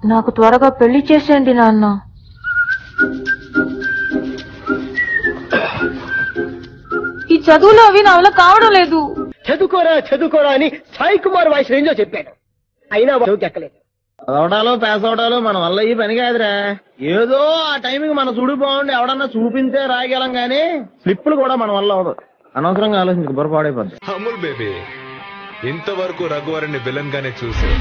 నాకు త్వరగా పెళ్లి చేసేయండి నాన్న. ఈ చదువులు అవి నా వల్ల కావడం లేదు. చదువుకోరా చదువుకోరా అని సాయి కుమార్ వాయిస్ రేంజో చెప్పాడు, అయినా ఎక్కలేదు. చదవడాలు పాస్ అవడాలు మన వల్ల ఈ పని కాదురా. ఏదో ఆ టైంకి మన చూడు బాగుండి ఎవడన్నా చూపించే రాయగలం గానీ స్లిప్పులు కూడా మన వల్ల అవదు. అనవసరంగా ఆలోచించి బుర్రపాడైపోద్ది. అమూల్ బేబీ, ఇంతవరకు రఘువరన్ని విలన్ గానే చూసే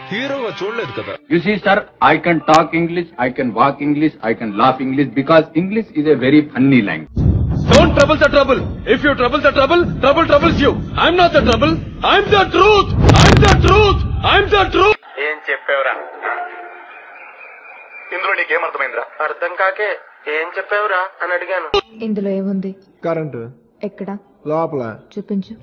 హీరోగా చూడలేదు కదా. You see, sir, I can talk English, I can walk English, I can laugh English because English is a very funny language. Don't trouble the trouble. If you trouble the trouble, trouble troubles you. I'm not the trouble. I'm the truth. I'm the truth. I'm the truth. ఏం చెప్పావురా? ఇందులో నీకేమర్థమైందిరా? అర్థం కాకే ఏం చెప్పావురా అని అడిగాను. ఇందులో ఏముంది? కరెంటు. ఎక్కడ? లోపల. చూపించు.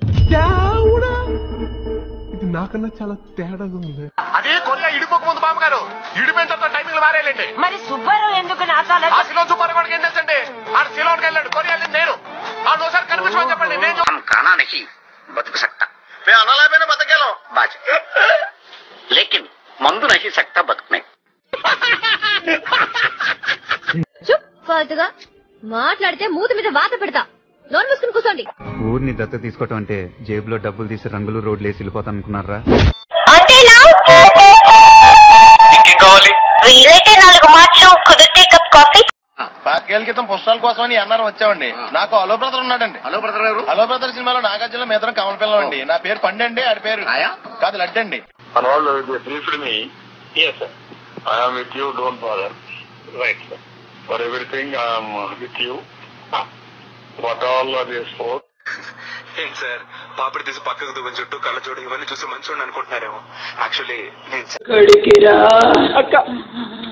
ఇది నాకన్నా చాలా తేడాగా ఉంది. అదే కొరియా ఇడిపోక ముందు బామ్మగారు ఇడిపోయిన తర్వాత టైమింగ్ మారేయాలండి. మరి సుబ్బారావు ఎందుకు నాతో సుబ్బారావు వాడికి ఏం తెలుసండి? ఆడు సిలోన్కి వెళ్ళాడు, కొరియా నేను ఆడోసారి కనిపించమని చెప్పండి. నేను खाना नहीं बदक सकता, మేము అనాలైపోయినా బతకేలం बाज लेकिन मंदु नहीं सकता बदकने. చుప్గా మాట్లాడితే మూతి మీద వాత పెడతా. నోరు మూసుకుని కూర్చోండి. ఊరిని దత్త తీసుకోవటం అంటే జేబులో డబ్బులు తీసి రంగులు రోడ్లు వేసి వెళ్ళిపోతాను అనుకున్నారా? పాతికేళ్ల క్రితం పుస్తకాల కోసం అని అన్నారు వచ్చామండి. నాకు అలో బ్రదర్ ఉన్నాడండి. అలో బ్రదర్ సినిమాలో నాగార్జున మేతరం కమల పిల్లం అండి. నా పేరు పండండి, ఆడి పేరు కాదు లడ్డండి. మన వాళ్ళు briefed me. yes sir, I am with you, don't bother. Right sir, for everything I am with you. What all are they for? ఏంటి సార్, పాపడి తీసి పక్కకు దువ్వని చుట్టూ కళ్ళ చూడు ఇవన్నీ చూసి మంచోడు అనుకుంటున్నారేమో. యాక్చువల్లీ నేను అక్క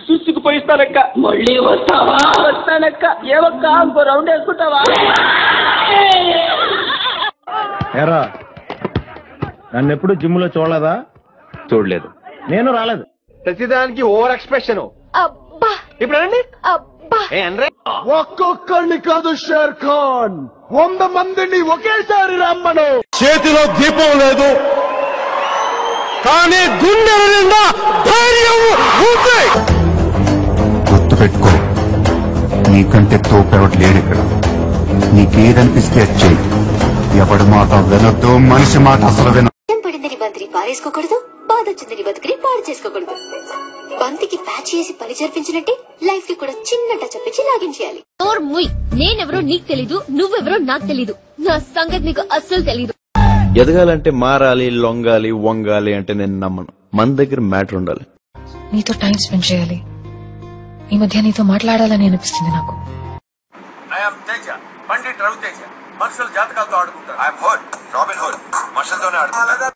చూసుకుపోయిస్తానక్క. మళ్ళీ వస్తావా? వస్తానక్క. ఏమక్క ఇంకో రౌండ్ వేసుకుంటావా? ఎరా నన్ను ఎప్పుడు జిమ్ లో చూడలేదా? చూడలేదు. నేను రాలేదు. ప్రతిదానికి ఓవర్ ఎక్స్ప్రెషన్. ఇప్పుడు అండి ఒక్కొక్కడిని కాదు షేర్ ఖాన్ 100 మందిని ఒకేసారి రమ్మను. చేతిలో దీపం లేదు కానీ గుండెల నిండా ధైర్యం ఉంది. గుర్తు పెట్టుకో, నీకంటే తోపెవడు లేడు ఇక్కడ. నీకేదనిపిస్తే వచ్చేయి. ఎవడి మాట వినొద్దు, మనిషి మాట అసలు విన. పడిందని బంతిని పారేసుకోకూడదు, బాధ వచ్చిందని బతుకుని పాడు చేసుకోకూడదు. బంతికి ప్యాచ్ చేసి పని జరిపించినట్టే లైఫ్ కి కూడా చిన్న టచ్ అప్ ఇచ్చి లాగించేయాలి. నేనెవరో నీకు తెలీదు, నువ్వెవరో నాకు తెలీదు. నా సంగతి నీకు అస్సలు తెలీదు. ఎదగాలంటే మారాలి, లొంగాలి, వంగాలి అంటే నేను నమ్మను. మన దగ్గర మ్యాటర్ ఉండాలి. నీతో టైం స్పెండ్ చేయాలి. ఈ మధ్య నీతో మాట్లాడాలని అనిపిస్తుంది నాకు. ఐఎమ్ తేజ, పండిట్ రవితేజ. మనుషుల జాతకాలతో ఆడుకుంటారు. I'm Hood, Robin Hood. మనుషులతోనే ఆడుకుంటారు.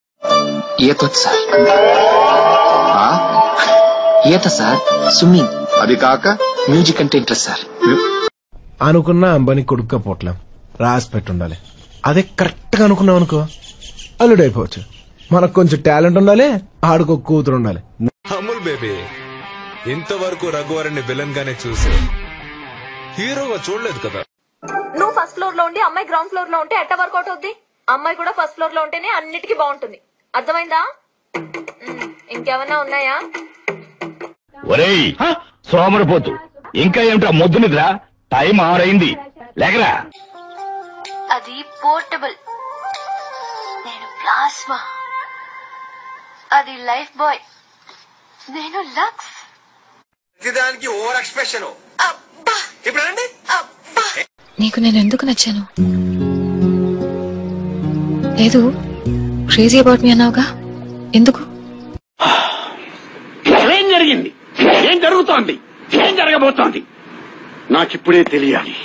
సార్ స్విమ్మింగ్, అది కాక మ్యూజిక్ అంటే ఇంట్రెస్ట్ సార్. అనుకున్నా అంబానీ కొడుక్క పోట్లం రాసి పెట్టుండాలి. అదే కరెక్ట్ గా అనుకున్నాం అనుకో అల్లుడైపోవచ్చు. మనకు కొంచెం టాలెంట్ ఉండాలి, ఆడుకో కూతురు ఉండాలి. అమూల్ బేబీ, ఇంతవరకు రఘువరన్ని విలన్ గానే చూసే హీరోగా చూడలేదు కదా. నువ్వు ఫస్ట్ ఫ్లోర్ లో ఉండి అమ్మాయి గ్రౌండ్ ఫ్లోర్ లో ఉంటే ఎట్ట వర్కౌట్ అవుద్ది? అమ్మాయి కూడా ఫస్ట్ ఫ్లోర్ లో ఉంటేనే అన్నిటికీ బాగుంటుంది. అర్థమైందా? ఇంకేమన్నా ఉన్నాయా? ఒరేయ్ సోమరిపోతు, ఇంకా ఏమిటా మొద్దు నిద్ర? టైం 6 అయింది, లేకరా. అది పోర్టబుల్, నేను ప్లాస్మా. అది లైఫ్ బాయ్, నేను లక్స్. ప్రతిదానికి ఓవర్ ఎక్స్ప్రెషన్. ఇప్పుడు అండి నీకు నేను ఎందుకు నచ్చాను? లేదు, క్రేజీ అబౌట్ మీ అన్నావుగా, ఎందుకు? ఏం జరిగింది? ఏం జరుగుతోంది? ఏం జరగబోతోంది? నాకిప్పుడే తెలియాలి,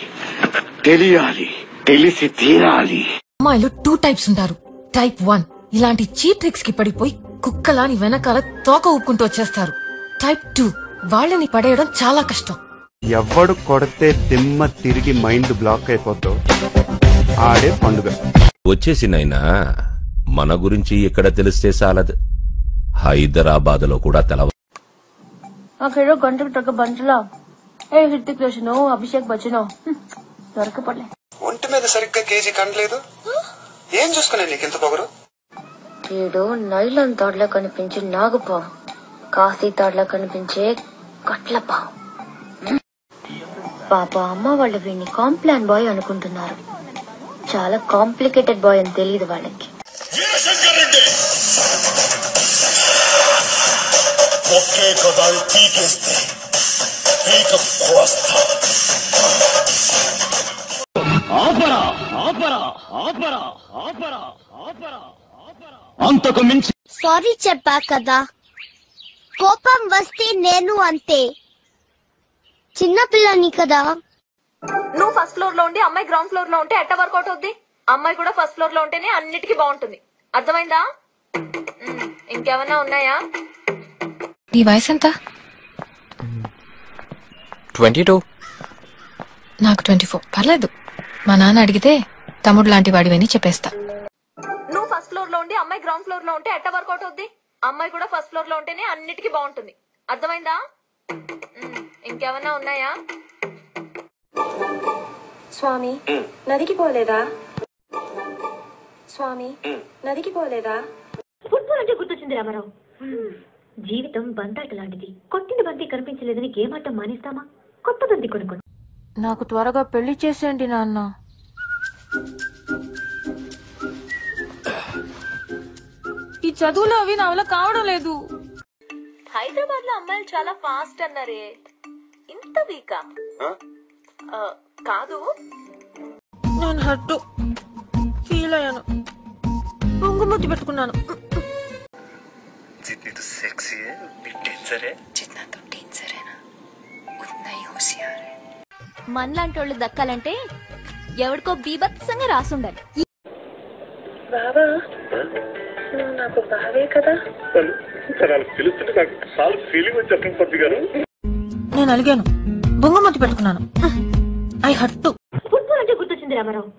తెలిసి తీరాలి. అమ్మాయిలు 2 టైప్స్ ఉంటారు. టైప్ 1 ఇలాంటి చీప్ ట్రిక్స్ కి పడిపోయి కుక్కలాని వెనకాల తోక ఊపుకుంటూ వచ్చేస్తారు. టైప్ 2 వాళ్ళని పడేయడం చాలా కష్టం. ఎవడు కొడితే దిమ్మ తిరిగి మైండ్ బ్లాక్ అయిపోతావు ఆడే పండుగ. వచ్చేసి నైనా మన గురించి ఇక్కడ తెలిస్తే చాలదు, హైదరాబాద్ లో కూడా తెలవ. నాకేదో గంటకు తగ్గ బంటలా హృతిక్ రోషన్, అభిషేక్ బచ్చన్ దొరకపడలే. ఒంటి మీద సరిగ్గా కేజీ కండలేదు. ఏం చూసుకునే నీకెంత పొగరు? ఏదో నైలాన్ తాడులా కనిపించి నాగుపా కాశీ తాడ్లా కనిపించే కట్లపా. పాప అమ్మ వాళ్ళు వీడిని కాంప్లాన్ బాయ్ అనుకుంటున్నారు. చాలా కాంప్లికేటెడ్ బాయ్ అని తెలియదు వాళ్ళకి. అంతకు మించి సారీ చెప్పా కదా, కోపం వస్తే నేను అంతే, చిన్నపిల్లని కదా. నువ్వు ఫస్ట్ ఫ్లోర్ లో ఉండి అమ్మాయి గ్రౌండ్ ఫ్లోర్ లో ఉంటే ఎట్ట వర్కౌట్ అవుద్ది? అమ్మాయి కూడా ఫస్ట్ ఫ్లోర్ లో ఉంటేనే అన్నిటికీ బాగుంటుంది. అర్థమైందా? ఇంకేమన్నా ఉన్నాయా? నీ వయసు ఎంత? 22. నాకు 24. పర్లేదు, మా నాన్న అడిగితే తమ్ముడు లాంటి వాడివని చెప్పేస్తా. నువ్వు ఫస్ట్ ఫ్లోర్ లో ఉండి అమ్మాయి గ్రౌండ్ ఫ్లోర్ లో ఉంటే ఎట్ట వర్కౌట్ అవుద్ది? అమ్మాయి కూడా ఫస్ట్ ఫ్లోర్ లో ఉంటేనే అన్నిటికీ బాగుంటుంది. అర్థమైందా? ఇంకేమన్నా ఉన్నాయా? స్వామి నదికి పోలేదా? స్వామి నదికి పోలేదా? ఫుట్బాల్ అంటే గుర్తొచ్చింది రామారావు. జీవితం బంతాట లాంటిది. కొట్టిన బంతి కనిపించలేదని గేమ్ ఆటం మానేస్తామా? కొత్త బంతి కొనుక్కోండి. నాకు త్వరగా పెళ్లి చేసేయండి నాన్న. ఈ చదువులు అవి నా వల్ల కావడం లేదు. హైదరాబాద్ లో అమ్మాయిలు చాలా ఫాస్ట్ అన్నారే, ఇంత వీకా? కాదు, నేను హట్టు ఫీల్ అయ్యాను, పొంగుముద్దు పెట్టుకున్నాను. जितनी तो सेक्सी है उतनी डेंजर है, जितना तो डेंजर है ना उतना ही होशियार है. మనలాంటోళ్ళు దక్కాలంటే ఎవడికో బీభత్సంగా రాసుండాలి. బాబా నువ్వు నాకు బావే కదా? తెలుస్తుంది నాకు చాలా ఫీలింగ్ వచ్చి పద్ది గారు. నేను అలిగాను, పొంగుముద్దు పెట్టుకున్నాను. ఐ హట్టు. ఫుట్బాల్ అంటే గుర్తొచ్చింది రామారావు.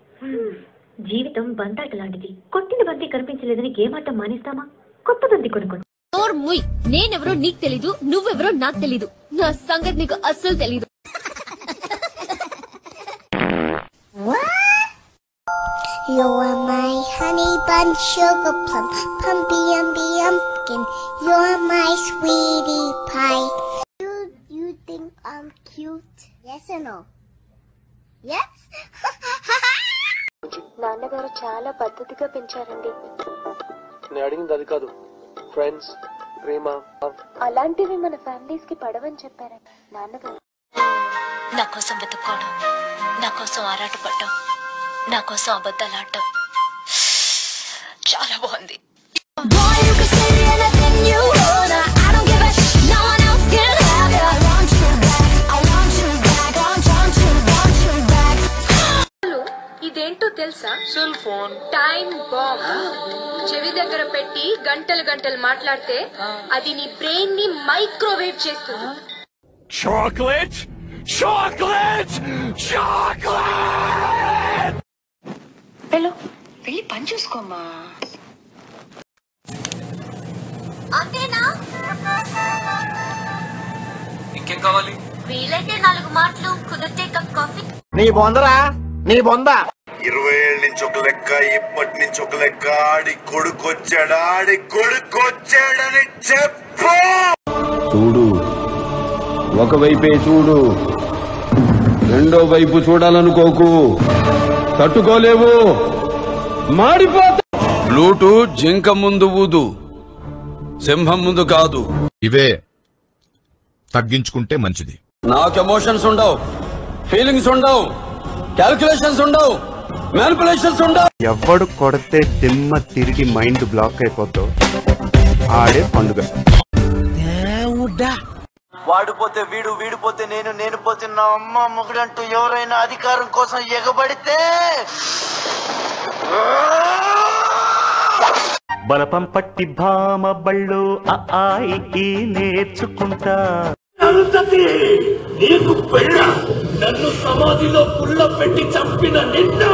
జీవితం బంతాట లాంటిది. కొట్టిన బంతి కనిపించలేదని గేమ్ ఆటం మానేస్తామా? కొత్త బంతి కొనుక్కోండి. నేనెవరో నీకు తెలీదు, నువ్వెవరో నాకు తెలీదు, నా సంగతి నీకు అస్సలు తెలీదు. You're my honey bun, sugar plum, pumpy umby umpkin. You're my sweetie pie. You think I'm cute? Yes or no? Yes? నాన్నగారు చాలా పద్ధతిగా పెంచారండి. నేను అడిగింది అది కాదు, ఫ్రెండ్స్, ప్రేమ. అలాంటివి మన ఫ్యామిలీస్ కి పడవని చెప్పారండి నాన్నగారు. నా కోసం వెతుక్కోవడం, నా కోసం ఆరాటపడ్డం, నా కోసం అబద్ధాలు ఆడటం చాలా బాగుంది. ఇదేంటో తెలుసా? Cell phone time bomb. చెవి దగ్గర పెట్టి గంటలు గంటలు మాట్లాడితే అది నీ బ్రెయిన్ ని మైక్రోవేవ్ చేస్తుంది. Chocolate chocolate chocolate. వెళ్ళి పని చూసుకోమ్మా. అంతేనా? ఇంకేం కావాలి? వీలైతే 4 మాటలు, కుదిరితే కప్ కాఫీ. నీ బొందరా, నీ బొంద. 20 ఏళ్ళ నుంచి ఒక లెక్క, ఇప్పటి నుంచి ఒక లెక్క. ఆడి కొడుకొచ్చాడని చెప్పు. చూడు, ఒకవైపే చూడు, రెండో వైపు చూడాలనుకోకు, తట్టుకోలేవు, మాడిపోతా. బ్లూటూత్ జింక ముందు ఊదు, సింహం ముందు కాదు. ఇవే తగ్గించుకుంటే మంచిది. నాకు ఎమోషన్స్ ఉండవు, ఫీలింగ్స్ ఉండవు, క్యాల్కులేషన్స్ ఉండవు, మ్యానిపులేషన్స్ ఉండవు. ఎవడు కొడితే దిమ్మ తిరిగి మైండ్ బ్లాక్ అయిపోతావు ఆడే పండుగ. వాడిపోతే వీడు, వీడిపోతే నేను, నేను పోతే నా అమ్మ మొగుడంటూ ఎవరైనా అధికారం కోసం ఎగబడితే బలపం పట్టి భామ బళ్ళు ఆయి నేర్చుకుంటా. నీకు పెళ్ళ, నన్ను సమాధిలో పుల్ల పెట్టి చంపిన నిన్ను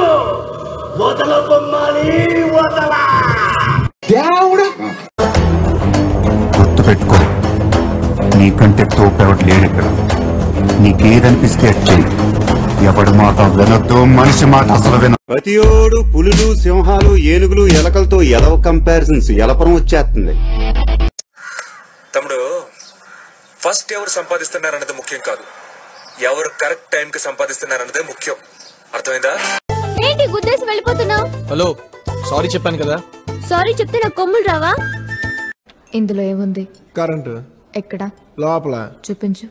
వదలబొమ్మాలి, వదలా. గుర్తుపెట్టుకో, నీకంటే తోపెవడు లేడిక్కడ. నీకేదనిపిస్తే చెయ్యి. ఎవడు మాట వినొద్దు, మనిషి మాట అసలు విన. ప్రతియోడు పులులు, సింహాలు, ఏనుగులు, ఎలకలతో ఎలవ కంపారిజన్స్ ఎలపరం వచ్చేస్తుంది. తమ్ముడు ఫస్ట్ ఎవరు సంపాదిస్తున్నారన్నది ముఖ్యం కాదు, ఎవరు కరెక్ట్ టైం కి సంపాదిస్తున్నారన్నదే ముఖ్యం. అర్థమైందా? ఏంటి గుద్దేసి వెళ్ళిపోతున్నావు? హలో, సారీ చెప్పాను కదా. సారీ చెప్తే నాకు కొమ్ములు రావా? ఇందులో ఏముంది? కరెంటు ఎక్కడ? లోపల. చూపించు.